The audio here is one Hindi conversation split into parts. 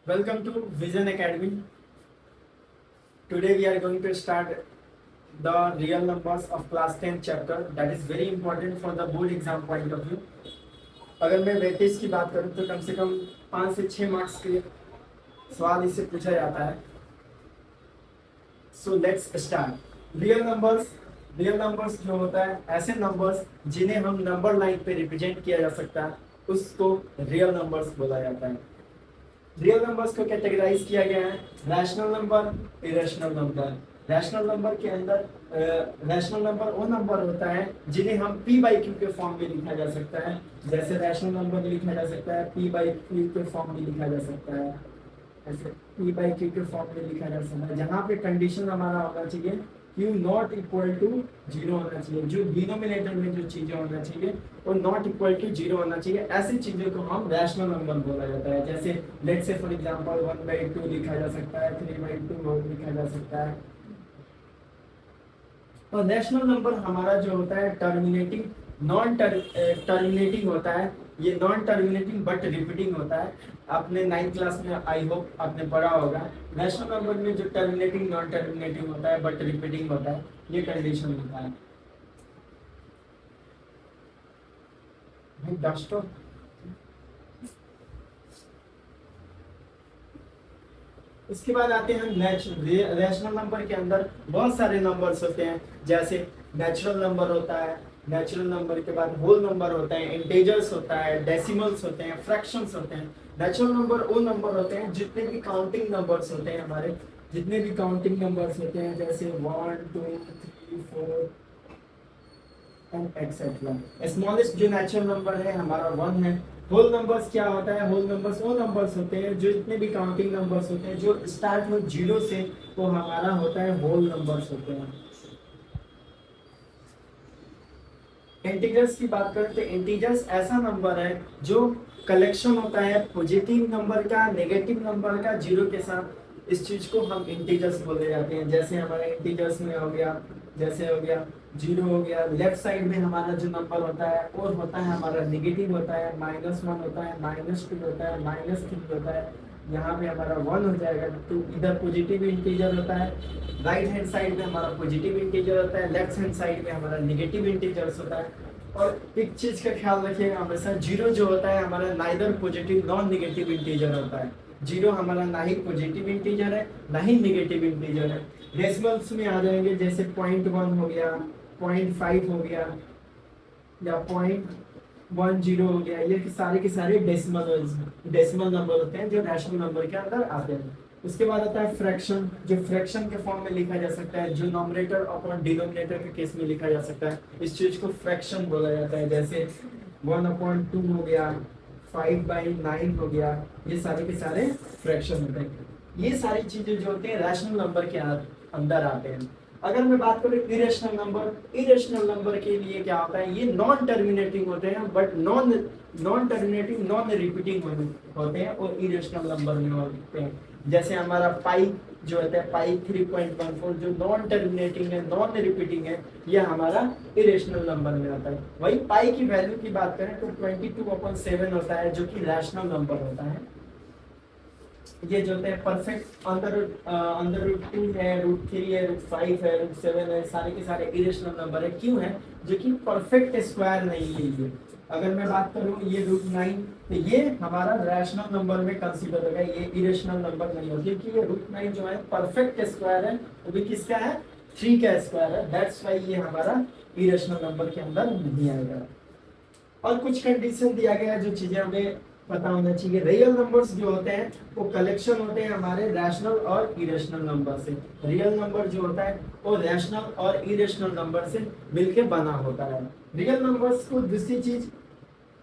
Welcome to Vision Academy. Today we are going to start the real numbers of class 10 chapter that is very important for the board exam point of view. अगर मैं वेटेज की बात करूं तो कम से कम 5 से 6 मार्क्स के सवाल इससे पूछा जाता है. So let's start. Real numbers जो होता है ऐसे नंबर्स जिन्हें हम नंबर लाइन पे रिप्रेजेंट किया जा सकता है उसको रियल नंबर्स बोला जाता है. रियल नंबर्स को कैटेगराइज किया गया है rational number, irrational number. Rational number के अंदर रैशनल नंबर वो नंबर होता है जिन्हें हम p बाई क्यू के फॉर्म में लिखा जा सकता है. जैसे रैशनल नंबर लिखा जा सकता है p बाई क्यू के फॉर्म में लिखा जा सकता है. ऐसे p बाई क्यू के फॉर्म में लिखा जा सकता है जहाँ पे कंडीशन हमारा होना चाहिए q नॉट इक्वल टू 0 होना चाहिए. जो डिनोमिनेटर में जो चीजें होना चाहिए वो नॉट इक्वल टू 0 होना चाहिए. ऐसी चीजों को हम रैशनल नंबर बोला जाता है. जैसे लेट्स से फॉर एग्जांपल 1/2 लिखा जा सकता है, 3/2 लिखा जा सकता है. और रैशनल नंबर हमारा जो होता है टर्मिनेटिंग नॉन टर्मिनेटिंग होता है. ये नॉन टर्मिनेटिंग बट रिपीटिंग होता है. आपने 9th क्लास में आई होप आपने पढ़ा होगा. रैशनल नंबर में जो टर्मिनेटिंग नॉन टर्मिनेटिंग होता है बट रिपीटिंग होता है ये कंडीशन होता है. डस्टो उसके बाद आते हैं रैशनल नंबर के अंदर बहुत सारे नंबर्स होते हैं. जैसे नेचुरल नंबर होता है. नेचुरल नंबर के बाद होल नंबर होता है, इंटीजर्स होता है, डेसिमल्स होते हैं, फ्रैक्शंस होते हैं. नेचुरल नंबर वो नंबर होते हैं जितने भी काउंटिंग नंबर्स होते हैं हमारे जितने भी काउंटिंग नंबर्स होते हैं जैसे 1 2 3 4 एंड एक्सेट्रा. स्मॉलेस्ट जो नेचुरल नंबर है हमारा 1 है. होल नंबर्स क्या होता है? होल नंबर्स वो नंबर्स होते हैं जो जितने भी काउंटिंग नंबर्स होते हैं जो स्टार्ट हो 0 से वो हमारा होता है होल नंबर्स होते हैं. इंटीजर्स की बात करें तो इंटीजर्स ऐसा नंबर है जो कलेक्शन होता है पॉजिटिव नंबर का, नेगेटिव नंबर का 0 के साथ. इस चीज को हम इंटीजर्स बोले जाते हैं. जैसे हमारे इंटीजर्स में हो गया, जैसे हो गया 0 हो गया. लेफ्ट साइड में हमारा जो नंबर होता है और होता है हमारा नेगेटिव होता है, -1 होता है, -2 होता है, -3 होता है. यहाँ पे हमारा 1 हो जाएगा तो इधर पॉजिटिव इंटीजर होता है. राइट हैंड साइड में हमारा पॉजिटिव इंटीजर होता है, लेफ्ट हैंड साइड में हमारा नेगेटिव इंटीजर्स होता है. और एक चीज का ख्याल रखिएगा हमेशा 0 जो होता है हमारा neither positive non negative integer होता है. 0 हमारा ना ही पॉजिटिव इंटीजर है ना ही नेगेटिव इंटीजर है. डेसिमल्स में आ जाएंगे जैसे 0.1 हो गया, 0.5 हो गया या 0.10 हो गया. ये सारे के सारे डेसिमल नंबर होते हैं जो रैशनल नंबर के अंदर आते हैं. उसके बाद आता है फ्रैक्शन जो फ्रैक्शन के फॉर्म में लिखा जा सकता है, जो नॉमिनेटर अपॉन डिनोमिनेटर के केस में लिखा जा सकता है. इस चीज को फ्रैक्शन बोला जाता है. जैसे 1/2 हो गया, 5/9 हो गया. ये सारे के सारे फ्रैक्शन होते हैं. ये सारी चीजें जो होते हैं रैशनल नंबर के अंदर आते हैं. अगर मैं बात करूं इरेशनल नंबर के लिए क्या होता है? ये नॉन टर्मिनेटिंग होते हैं but non terminating non repeating होते हैं और इरेशनल नंबर में होते हैं. जैसे हमारा पाई जो होता है पाई 3.14 जो नॉन टर्मिनेटिंग है, नॉन रिपीटिंग है, ये हमारा इरेशनल नंबर में आता है. वही पाई की वैल्यू की बात करें तो 22/7 होता है जो कि रैशनल नंबर होता है. ये जो होते हैं परफेक्ट अंडर रूट 2 है, √3 है, √5 है, √7 है. सारे के सारे इरेशनल नंबर है. क्यों है? जो कि परफेक्ट स्क्वायर नहीं है. ये अगर मैं बात करूं ये √9 तो ये हमारा रैशनल नंबर में कंसीडर होगा. ये इरेशनल नंबर नहीं होगा क्योंकि ये √9 जो है परफेक्ट स्क्वायर है वो भी किसका है? 3 का स्क्वायर है. दैट्स व्हाई ये हमारा इरेशनल नंबर के अंदर नहीं आएगा. और कुछ कंडीशन दिया गया है जो चीजें हमें पता होना चाहिए. रियल नंबर्स जो होते हैं वो कलेक्शन होते हैं हमारे रैशनल और इरेशनल नंबर से. रियल नंबर जो होता है वो रैशनल और इरेशनल नंबर से मिलके बना होता है. रियल नंबर्स को दूसरी चीज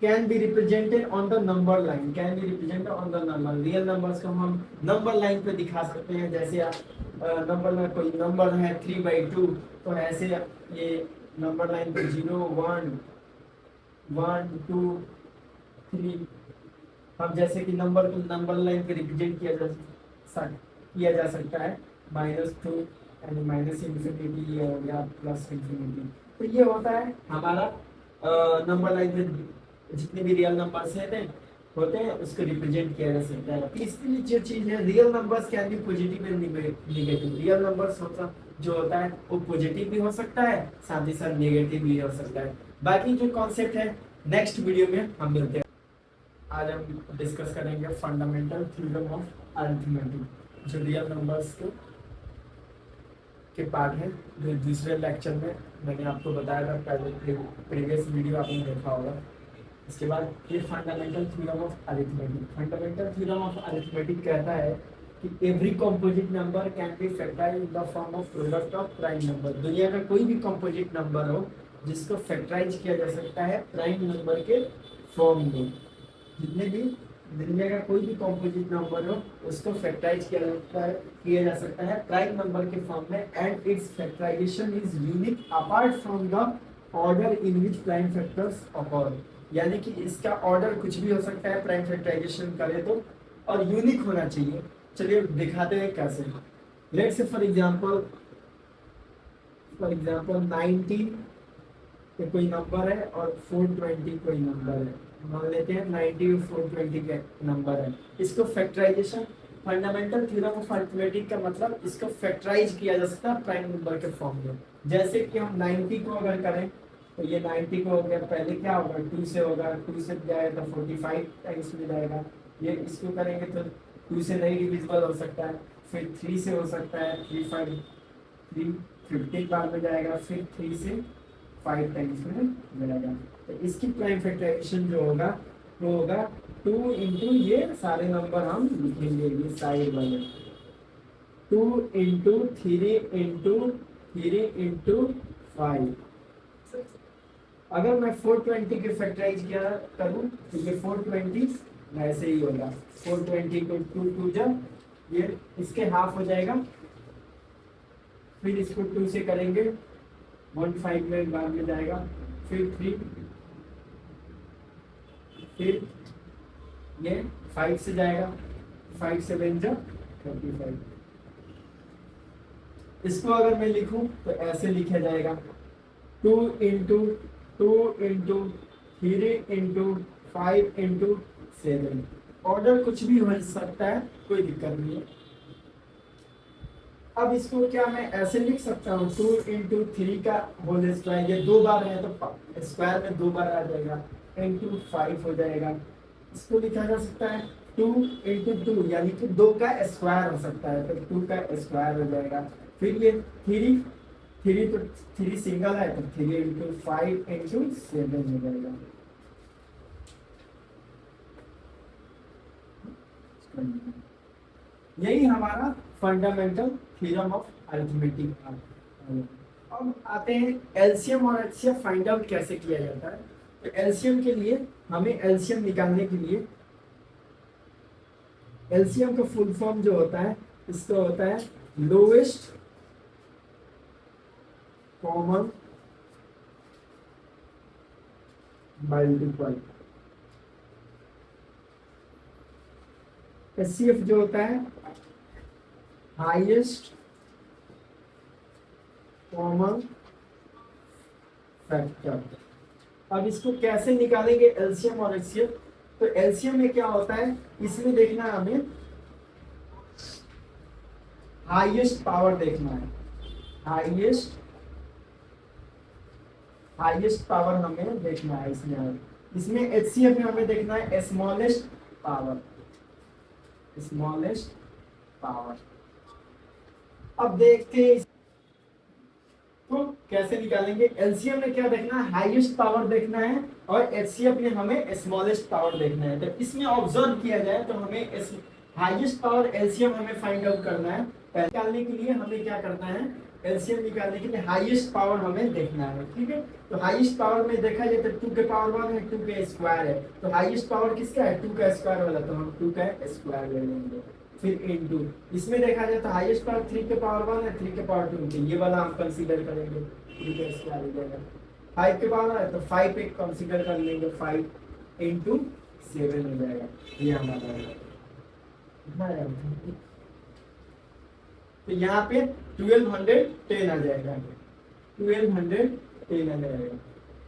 can be represented on the number line. Can be represented on the number. Real numbers को हम नंबर लाइन पे दिखा सकते हैं. जैसे आप नंबर में कोई नंबर है 3/2 तो ऐसे ये नंबर लाइन पे 0 1 1 2 3 हम जैसे कि नंबर को नंबर लाइन पे रिप्रेजेंट किया जा सकता है. -2 एंड -∞ ये हो गया +∞. तो ये होता है हमारा नंबर लाइन में जितने भी रियल नंबर्स हैं होते हैं उसको रिप्रेजेंट किया जा सकता है। तीसरी जो चीज है, real numbers can be positive and negative. Real numbers होता जो होता है वो पॉजिटिव भी हो सकता है, साथ ही साथ नेगेटिव भी हो सकता है। बाकी जो कॉन्सेप्ट है नेक्स्ट वीडियो में हम मिलते हैं। आज हम डिस्कस करेंगे फंडामेंटल थ्योरम ऑफ अरिथमेटिक, जो रियल नंबर्स के पार्ट है, जो दूसरे लेक्चर में मैंने आपको बताया था, पहले प्रीवियस वीडियो आपने देखा होगा। इसके बाद ये fundamental theorem of arithmetic. Fundamental theorem of arithmetic कहता है कि every composite number can be factorised in the form of product of prime number. दुनिया का कोई भी कंपोजिट नंबर हो जिसको फैक्टराइज किया जा सकता है प्राइम नंबर के फॉर्म में। जितने भी दुनिया का कोई भी कंपोजिट नंबर हो उसको फैक्टराइज किया जा सकता है प्राइम नंबर के फॉर्म में, and its factorisation is unique apart from the order in which prime factors occur. यानी कि इसका ऑर्डर कुछ भी हो सकता है प्राइम फैक्टराइजेशन करे तो, और यूनिक होना चाहिए। चलिए दिखाते हैं कैसे। लेट्स से फॉर एग्जांपल 19 के कोई नंबर है और 420 कोई नंबर है। मान लेते हैं 90 और 420 के नंबर है। इसको factorisation, fundamental theorem of arithmetic का मतलब इसको फैक्टराइज किया जा सकता है प्राइम नंबर के फॉर्म में। जैसे कि हम 90 को अगर करें तो ये 90 को हो गया, पहले क्या होगा 2 से होगा, 2 से जाएगा तो 45 टाइम्स में जाएगा। ये इसको करेंगे तो 2 से नहीं डिविजिबल हो सकता है, फिर 3 से हो सकता है, 350 बार में जाएगा, फिर 3 से 5 टाइम्स में जाएगा। तो इसकी प्राइम फैक्टराइजेशन जो होगा वो होगा 2 इंटू, ये सारे नंबर हम लिखेंगे ये साइड वाले, 2 इंटू 3 इंटू 3 इंटू 5। अगर मैं 420 के फैक्टराइज किया करूं तो ये 420 ऐसे ही होगा, 420 को 2 जब ये इसके हाफ हो जाएगा, फिर इसको 2 से करेंगे 15 में बाद में जाएगा, फिर 3, फिर ये 5 से जाएगा, 5 से बन जा 35। इसको अगर मैं लिखूं तो ऐसे लिखा जाएगा 2 into 2 into 3 into 5 into 7। Order कुछ भी हो सकता है, कोई दिक्कत नहीं है। अब इसको क्या मैं ऐसे लिख सकता हूँ 2 इंटू 3 का होल स्क्वायर, ये 2 बार है तो स्क्वायर में 2 बार आ जाएगा, इंटू 5 हो जाएगा। इसको लिखा जा सकता है 2 इंटू 2 यानी कि 2 का स्क्वायर हो सकता है, तो 2 का स्क्वायर हो जाएगा। फिर ये 3 तो 3 सिंगल है तो 3 इंटू 5 इंटू 7 हो जाएगा। यही हमारा फंडामेंटल थ्योरम ऑफ अरिथमेटिक। अब आते हैं एलसीएम और एचसीएफ फाइंड आउट कैसे किया जाता है। तो एलसीएम के लिए हमें एलसीएम निकालने के लिए एलसीएम का फुल फॉर्म जो होता है इसका होता है लोएस्ट कॉमन मल्टीपल। एचसीएफ जो होता है हाईएस्ट कॉमन फैक्टर। अब इसको कैसे निकालेंगे एलसीएम और एचसीएफ। तो एलसीएम में क्या होता है, इसमें देखना है हमें हाईएस्ट पावर देखना है, हाईएस्ट पावर हमें देखना है इसमें एचसीएफ में हमें देखना है स्मॉलेस्ट पावर। अब देखते हैं तो कैसे निकालेंगे। एलसीएम में क्या देखना है, हाईएस्ट पावर देखना है, और एचसीएफ में हमें स्मॉलेस्ट पावर देखना है। तो इसमें ऑब्जर्व किया जाए तो हमें हाईएस्ट पावर एलसीएम हमें फाइंड आउट करना है। निकालने के लिए हमें क्या करना है, एलसीएम निकालने के लिए हाईएस्ट पावर हमें देखना है, ठीक है। तो हाईएस्ट पावर में देखा जाए तो 2 के पावर 1 है, 2 के स्क्वायर है, तो हाईएस्ट पावर किसका है 2 का स्क्वायर वाला, तो हम 2 का स्क्वायर ले लेंगे। फिर इंटू इसमें देखा जाए तो हाईएस्ट पावर 3 के पावर 1 है, 3 के पावर 2, ये वाला हम कंसीडर करेंगे, 3 का स्क्वायर हो जाएगा। 5 के पावर है तो 5 एक कंसीडर कर लेंगे, 5 इंटू 7 हो जाएगा, ये हमारा है। तो यहाँ पे 1210 आ जाएगा, 1210 आ जाएगा,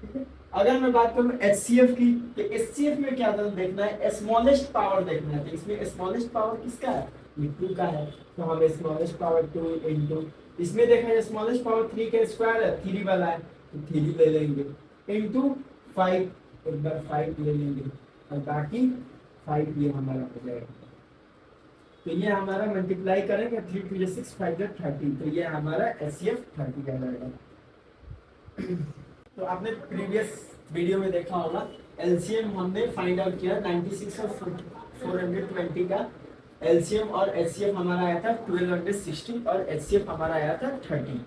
ठीक है। अगर मैं बात करूं HCF की, तो HCF में क्या देखना है, स्मॉलेस्ट पावर देखना है। तो इसमें स्मॉलेस्ट पावर किसका है, ये 2 का है, तो हम स्मॉलेस्ट पावर 2 इनटू, इसमें देखा है स्मॉलेस्ट पावर 3 का स्क्वायर है, 3 वाला है तो 3 ले लेंगे, इनटू 5, एक बार 5 ले लेंगे और बाकी 5 ये हमारा हो जाएगा। तो ये हमारा मल्टीप्लाई करेंगे 3 2 6 5 30, तो ये हमारा HCF 30 आ जाएगा। तो आपने प्रीवियस वीडियो में देखा होगा एलसीएम हमने फाइंड आउट किया 96 और 420 का एलसीएम, और एचसीएफ हमारा आया था 1260 और एचसीएफ हमारा आया था 30।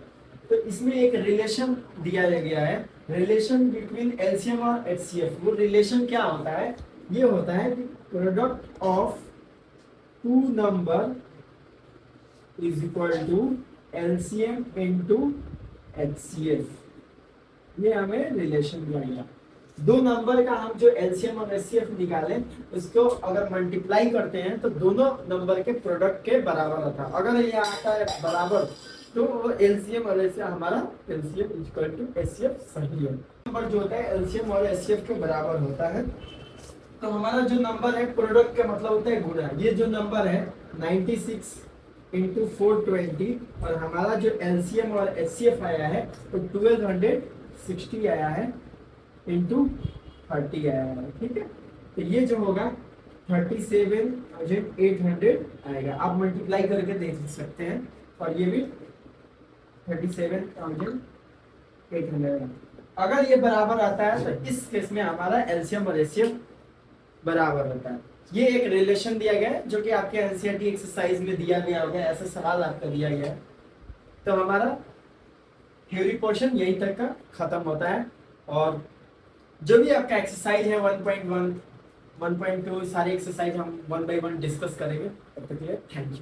तो इसमें एक रिलेशन दिया गया है, रिलेशन बिटवीन एलसीएम और एचसीएफ। वो रिलेशन क्या होता है, ये होता है product of 2 number is equal to LCM into HCF. ये हमें रिलेशन दिया गया। 2 नंबर का हम जो एलसीएम और एचसीएफ निकालें उसको अगर मल्टीप्लाई करते हैं तो दोनों नंबर के प्रोडक्ट के बराबर होता है। अगर ये आता है बराबर तो वो एलसीएम और एचसीएफ हमारा एलसीएम इक्वल टू एचसीएफ सही है। नंबर जो होता है एलसीएम और एचसीएफ के बराबर होता है। तो हमारा जो नंबर है प्रोडक्ट का मतलब होता है गुणा। ये जो नंबर है 96 इंटू 420 और हमारा जो एलसीएम और एचसीएफ आया है तो 1260 आया है इंटू 30 आया है। ठीक है, तो ये जो होगा 37,800 आएगा। आप मल्टीप्लाई करके देख सकते हैं और ये भी 37,800 आएगा। अगर ये बराबर आता है तो इस केस में हमारा एलसीएम और एचसीएफ बराबर होता है। ये एक रिलेशन दिया गया है जो कि आपके एनसीईआरटी एक्सरसाइज में दिया गया होगा, ऐसा सवाल आपका दिया गया है। तो हमारा थ्योरी पोर्शन यहीं तक का खत्म होता है और जो भी आपका एक्सरसाइज है 1.1, 1.2 सारे एक्सरसाइज हम 1 by 1 डिस्कस करेंगे। तब तक के लिए थैंक यू।